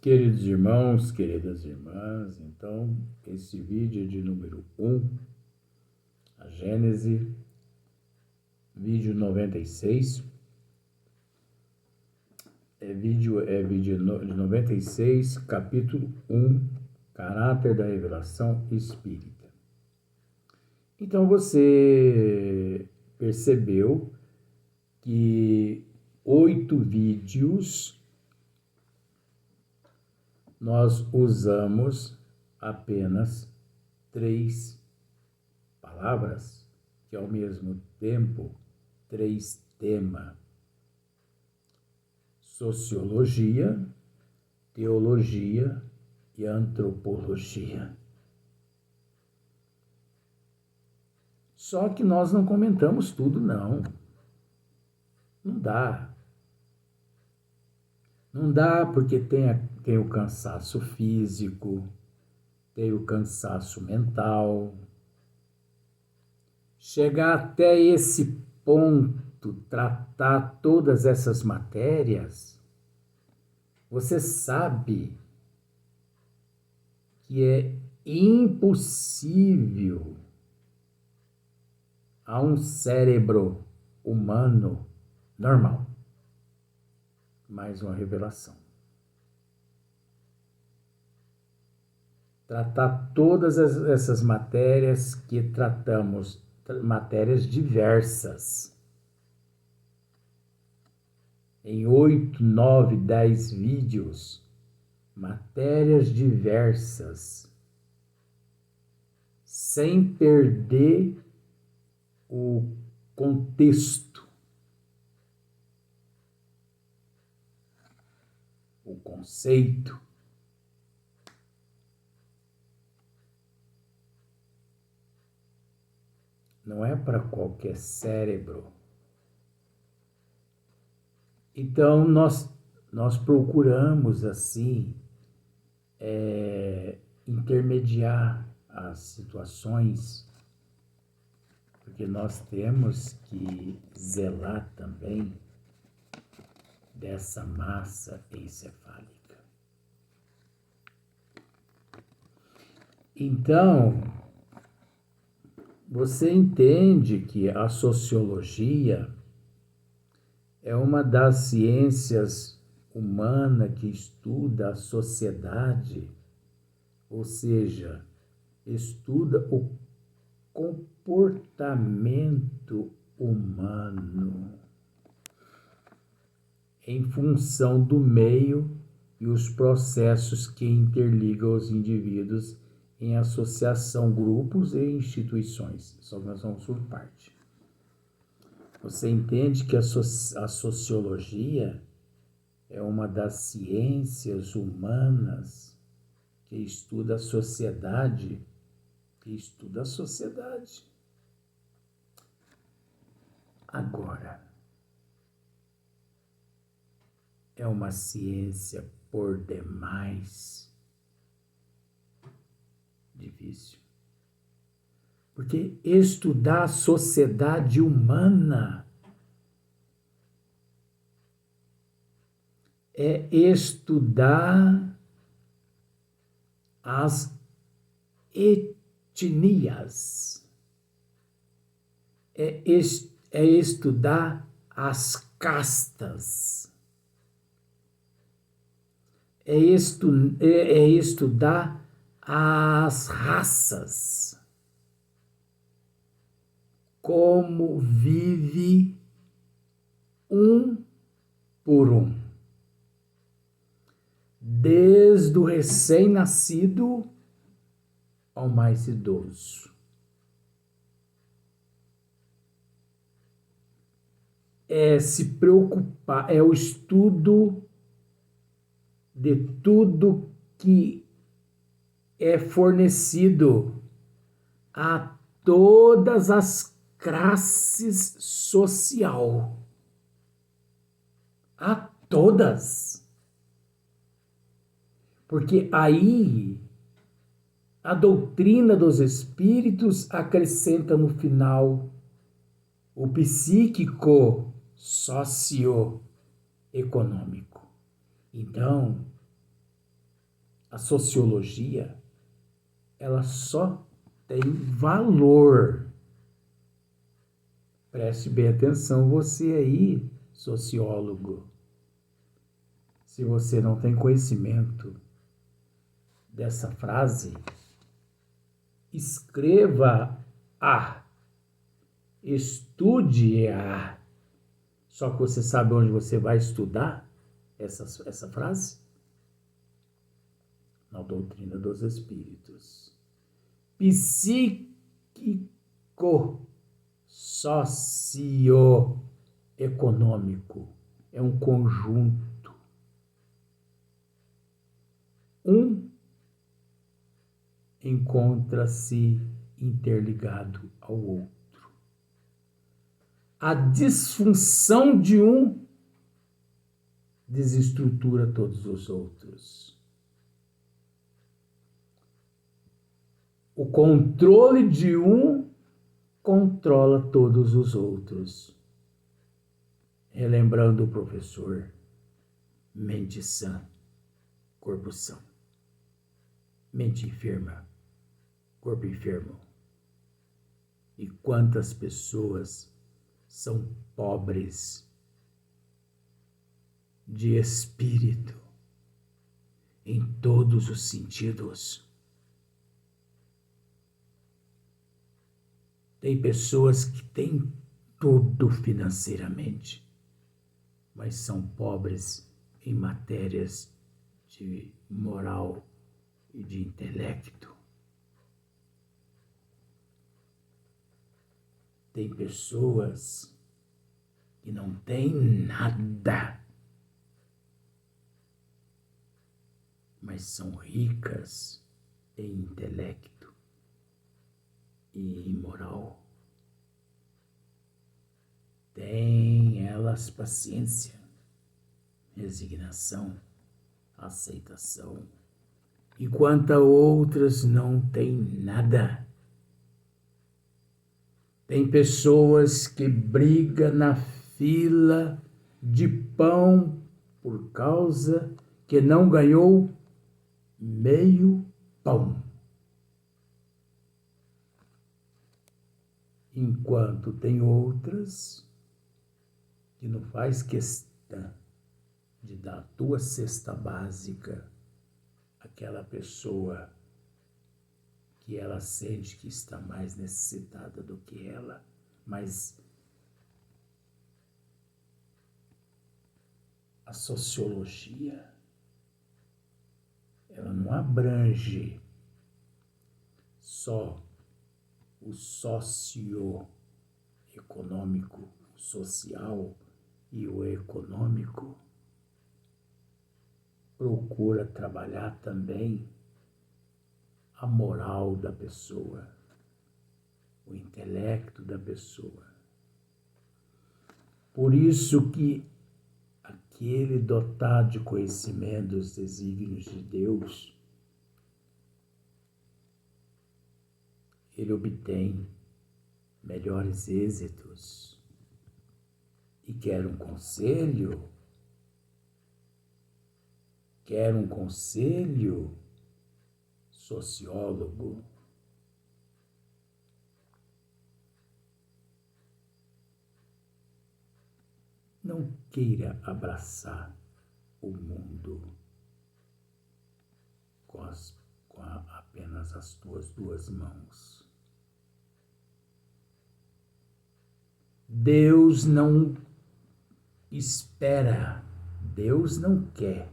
Queridos irmãos, queridas irmãs, então esse vídeo é de número 1, a Gênese, vídeo 96, vídeo de 96, capítulo 1, caráter da revelação espírita. Então você percebeu que 8 vídeos nós usamos apenas 3 palavras, que ao mesmo tempo 3 temas: sociologia, teologia e antropologia. Só que nós não comentamos tudo, não. Não dá. Não dá porque tem o cansaço físico, tem o cansaço mental. Chegar até esse ponto, tratar todas essas matérias, você sabe que é impossível a um cérebro humano normal. Mais uma revelação. Tratar todas essas matérias que tratamos, matérias diversas, em 8, 9, 10 vídeos, matérias diversas, sem perder o contexto, o conceito. Não é para qualquer cérebro. Então, nós procuramos, assim, intermediar as situações, porque nós temos que zelar também dessa massa encefálica. Então, você entende que a sociologia é uma das ciências humanas que estuda a sociedade, ou seja, estuda o comportamento humano em função do meio e os processos que interligam os indivíduos em associação, grupos e instituições. Só que nós vamos por parte. Você entende que a sociologia é uma das ciências humanas que estuda a sociedade, Agora, é uma ciência por demais difícil. Porque estudar a sociedade humana é estudar as etnias, é estudar as castas, é estudar as raças, como vive um por um, desde o recém-nascido ao mais idoso. É se preocupar, é o estudo de tudo que é fornecido a todas as classes social. A todas. Porque aí a doutrina dos espíritos acrescenta no final o psíquico socioeconômico. Então, a sociologia, ela só tem valor. Preste bem atenção, você aí, sociólogo. Se você não tem conhecimento dessa frase, escreva-a, estude-a. Só que você sabe onde você vai estudar essa frase? Na doutrina dos espíritos. Psíquico socioeconômico é um conjunto. Um encontra-se interligado ao outro. A disfunção de um desestrutura todos os outros. O controle de um controla todos os outros. Relembrando o professor, mente sã, corpo são. Mente enferma, corpo enfermo. E quantas pessoas são pobres de espírito em todos os sentidos. Tem pessoas que têm tudo financeiramente, mas são pobres em matérias de moral e de intelecto. Tem pessoas que não têm nada, mas são ricas em intelecto e em moral. Têm elas paciência, resignação, aceitação, enquanto outras não têm nada. Tem pessoas que brigam na fila de pão por causa que não ganhou meio pão. Enquanto tem outras que não faz questão de dar a tua cesta básica àquela pessoa que ela sente que está mais necessitada do que ela, mas a sociologia, ela não abrange só o socioeconômico, o social e o econômico. Procura trabalhar também a moral da pessoa, o intelecto da pessoa. Por isso que aquele dotado de conhecimento dos desígnios de Deus, ele obtém melhores êxitos. E quer um conselho? Quer um conselho, sociólogo? Não queira abraçar o mundo com apenas as tuas duas mãos. Deus não espera, Deus não quer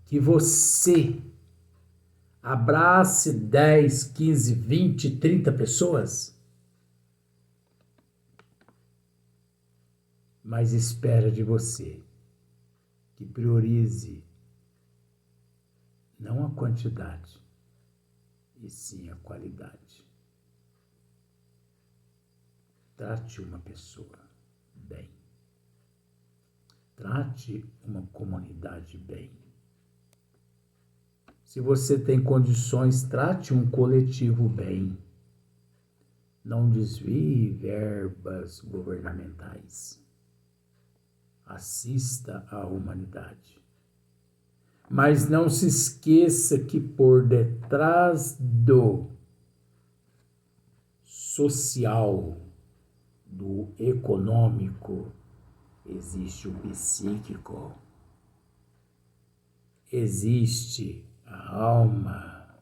que você abrace 10, 15, 20, 30 pessoas, mas espera de você que priorize não a quantidade, e sim a qualidade. Trate uma pessoa bem. Trate uma comunidade bem. Se você tem condições, trate um coletivo bem. Não desvie verbas governamentais. Assista à humanidade. Mas não se esqueça que por detrás do social, do econômico, existe o psíquico, existe a alma,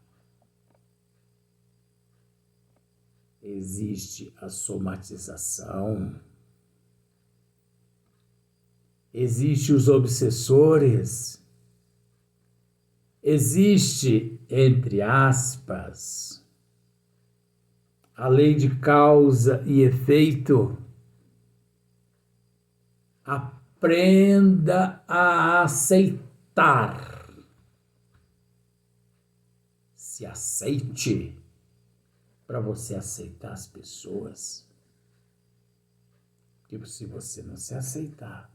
existe a somatização, existe os obsessores, existe, entre aspas, a lei de causa e efeito. Aprenda a aceitar. Se aceite para você aceitar as pessoas. Porque se você não se aceitar,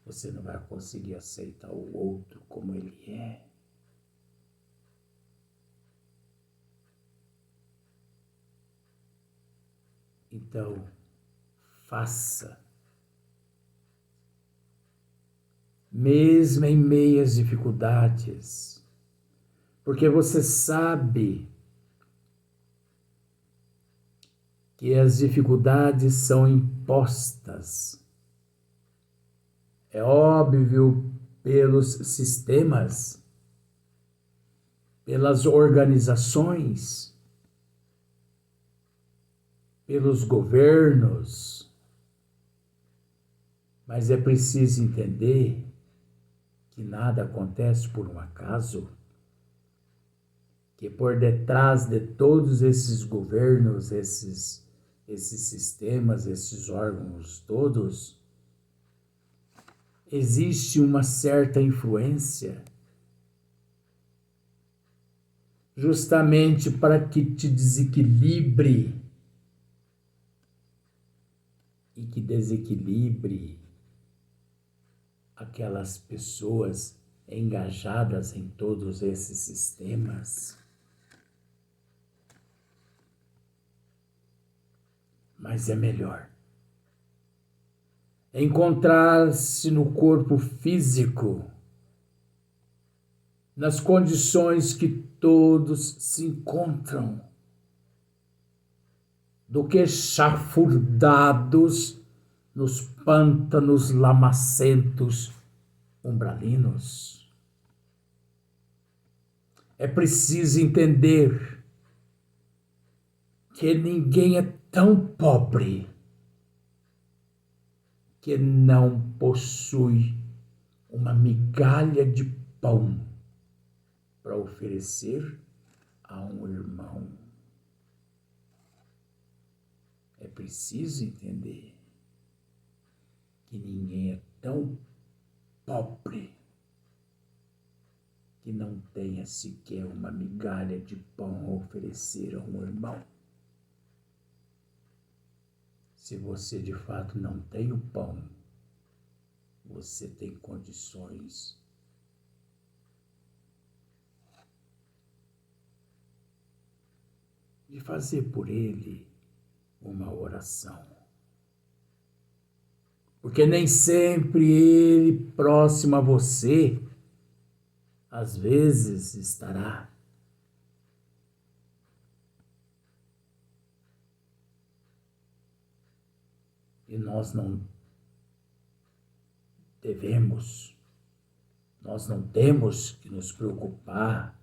você não vai conseguir aceitar o outro como ele é. Então, faça. Mesmo em meio às dificuldades, porque você sabe que as dificuldades são impostas. É óbvio, pelos sistemas, pelas organizações, pelos governos, mas é preciso entender que nada acontece por um acaso, que por detrás de todos esses governos, esses sistemas, esses órgãos todos, existe uma certa influência, justamente para que te desequilibre e que desequilibre aquelas pessoas engajadas em todos esses sistemas. Mas é melhor encontrar-se no corpo físico, nas condições que todos se encontram, do que chafurdados nos pântanos lamacentos umbralinos. É preciso entender que ninguém é tão pobre que não possui uma migalha de pão para oferecer a um irmão. É preciso entender que ninguém é tão pobre que não tenha sequer uma migalha de pão a oferecer a um irmão. Se você de fato não tem o pão, você tem condições de fazer por ele uma oração. Porque nem sempre ele próximo a você, às vezes estará. E nós não temos que nos preocupar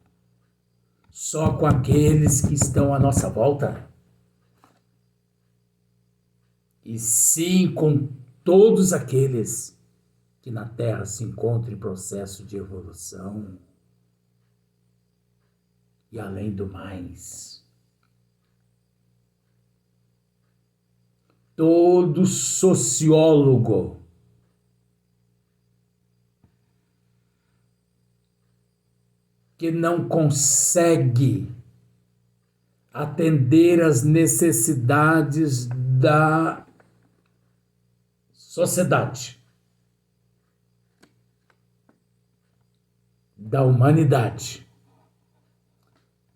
só com aqueles que estão à nossa volta, e sim com todos aqueles que na Terra se encontram em processo de evolução. E além do mais, todo sociólogo que não consegue atender às necessidades da sociedade, da humanidade,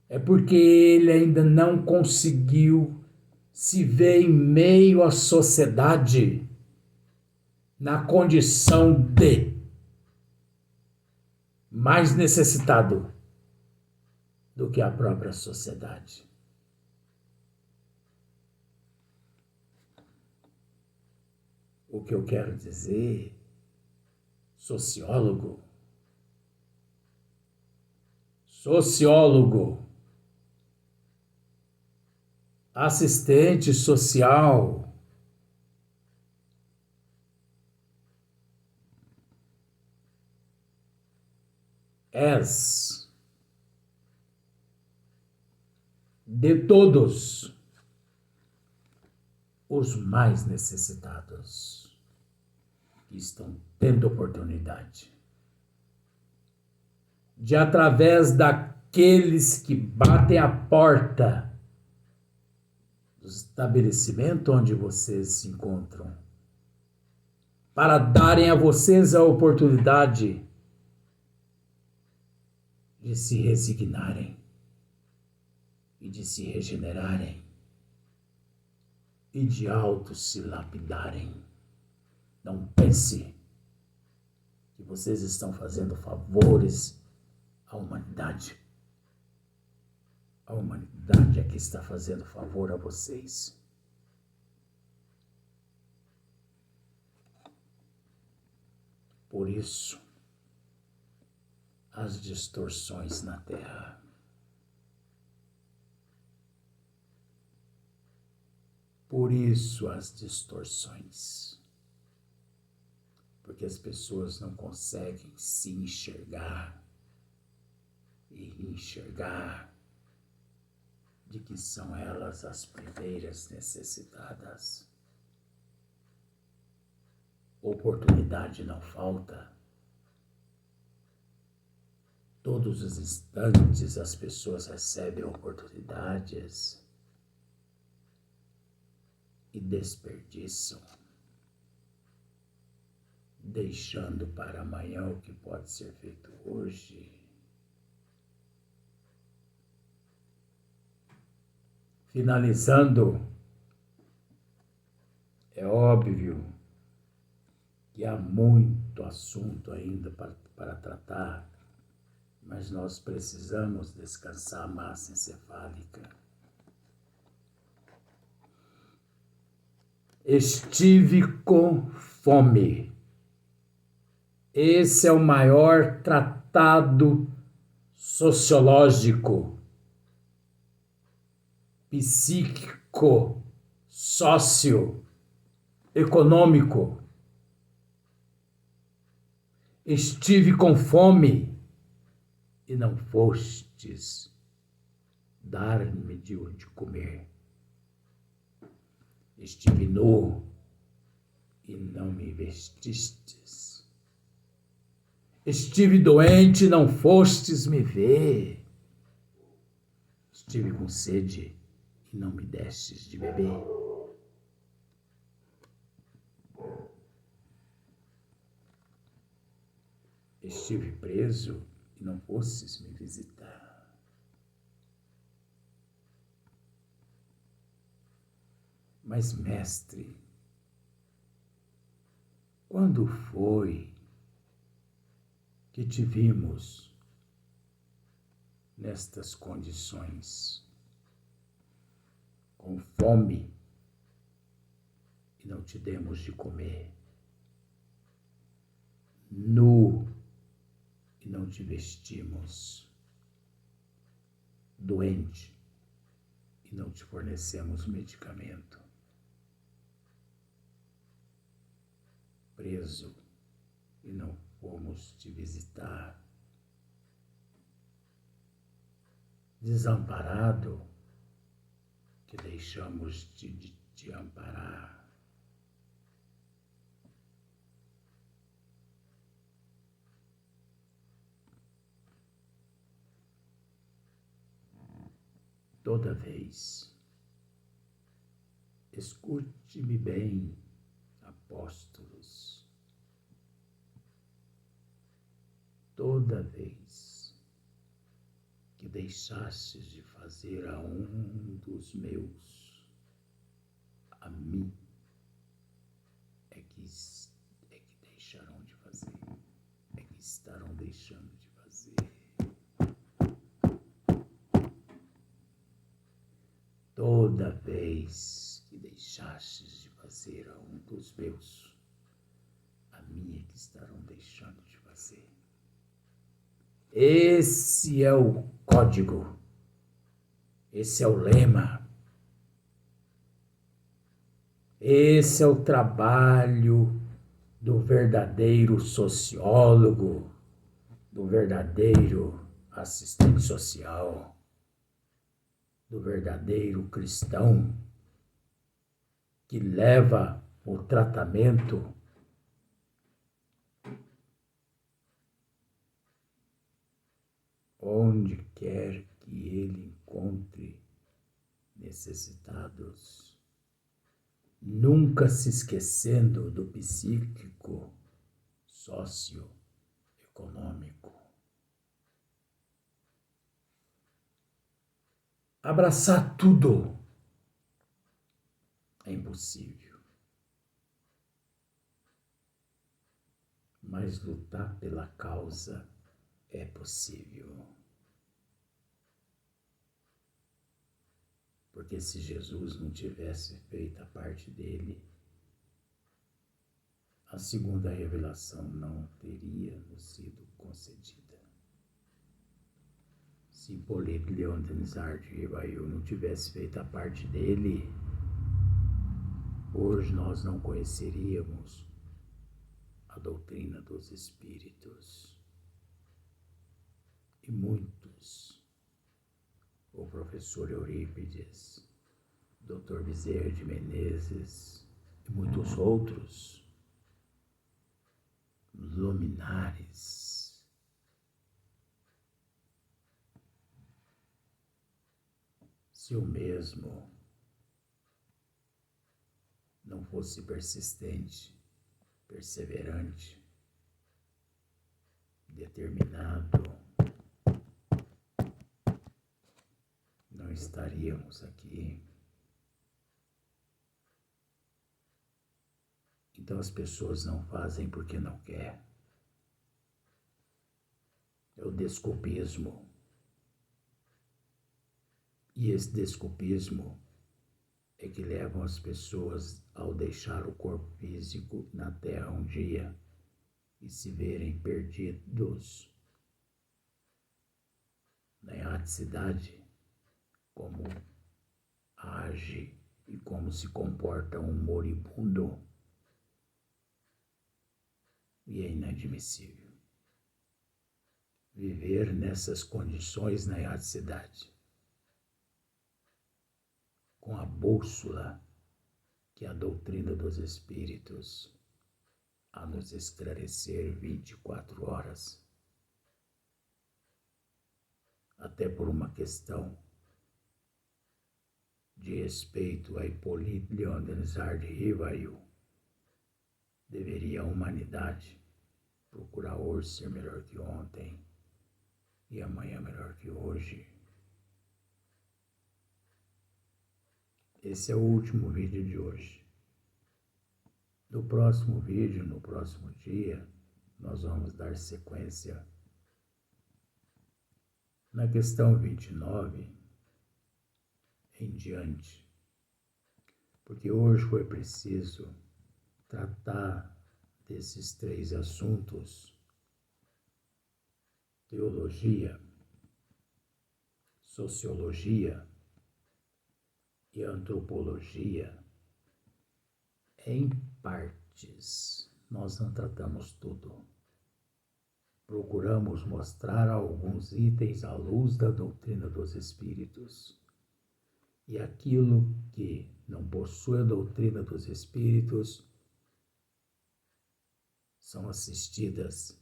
é porque ele ainda não conseguiu se ver em meio à sociedade na condição de mais necessitado do que a própria sociedade. O que eu quero dizer, sociólogo, assistente social, és de todos os mais necessitados que estão tendo oportunidade de, através daqueles que batem a porta do estabelecimento onde vocês se encontram, para darem a vocês a oportunidade de se resignarem e de se regenerarem e de se lapidarem. Não pense que vocês estão fazendo favores à humanidade. A humanidade é que está fazendo favor a vocês. Por isso, as distorções na Terra. Por isso, as distorções. Porque as pessoas não conseguem se enxergar e enxergar de que são elas as primeiras necessitadas. Oportunidade não falta. Todos os instantes as pessoas recebem oportunidades e desperdiçam, deixando para amanhã o que pode ser feito hoje. Finalizando, é óbvio que há muito assunto ainda para tratar, mas nós precisamos descansar a massa encefálica. Estive com fome. Esse é o maior tratado sociológico, psíquico, socioeconômico. Estive com fome e não fostes dar-me de onde comer. Estive nu e não me vestistes. Estive doente e não fostes me ver. Estive com sede e não me destes de beber. Estive preso e não fostes me visitar. Mas, mestre, quando foi que te vimos nestas condições, com fome, e não te demos de comer, nu e não te vestimos, doente e não te fornecemos medicamento, preso e não fomos te visitar, desamparado que deixamos de te amparar. Toda vez, escute-me bem, apóstolos, toda vez que deixastes de fazer a um dos meus, a mim é que deixarão de fazer, é que estarão deixando de fazer. toda vez que deixastes de fazer a um dos meus, a mim é que estarão deixando de fazer. Esse é o código, esse é o lema, esse é o trabalho do verdadeiro sociólogo, do verdadeiro assistente social, do verdadeiro cristão que leva o tratamento onde quer que ele encontre necessitados, nunca se esquecendo do psíquico socioeconômico. Abraçar tudo é impossível, mas lutar pela causa é possível. Porque se Jesus não tivesse feito a parte dele, a segunda revelação não teria nos sido concedida. Se Hipólito Leon Denis de Rivail não tivesse feito a parte dele, hoje nós não conheceríamos a doutrina dos espíritos. E muitos, o professor Eurípides, Dr. Bezerra de Menezes e muitos outros, luminares, se o mesmo não fosse persistente, perseverante, determinado, não estaríamos aqui. Então as pessoas não fazem porque não quer. É o desculpismo. E esse desculpismo é que leva as pessoas ao deixar o corpo físico na terra um dia e se verem perdidos na erraticidade, como age e como se comporta um moribundo. E é inadmissível viver nessas condições na erraticidade, com a bússola que é a doutrina dos espíritos a nos esclarecer 24 horas, até por uma questão de respeito a Hipólito Leon Denis de Rivail. Deveria a humanidade procurar hoje ser melhor que ontem e amanhã melhor que hoje. Esse é o último vídeo de hoje. No próximo vídeo, no próximo dia, nós vamos dar sequência na questão 29 em diante, porque hoje foi preciso tratar desses três assuntos: teologia, sociologia e antropologia em partes. Nós não tratamos tudo. Procuramos mostrar alguns itens à luz da doutrina dos espíritos. E aquilo que não possui a doutrina dos espíritos são assistidas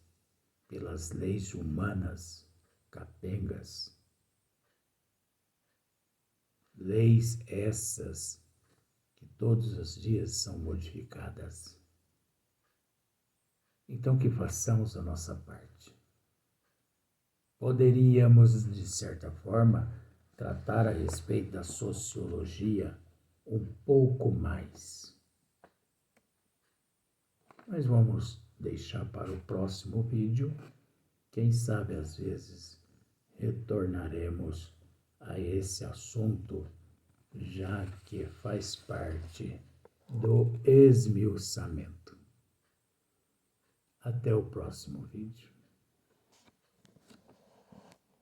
pelas leis humanas capengas. Leis essas que todos os dias são modificadas. Então que façamos a nossa parte. Poderíamos, de certa forma, tratar a respeito da sociologia um pouco mais. Mas vamos deixar para o próximo vídeo. Quem sabe, às vezes, retornaremos a esse assunto já que faz parte do esmiuçamento. Até o próximo vídeo.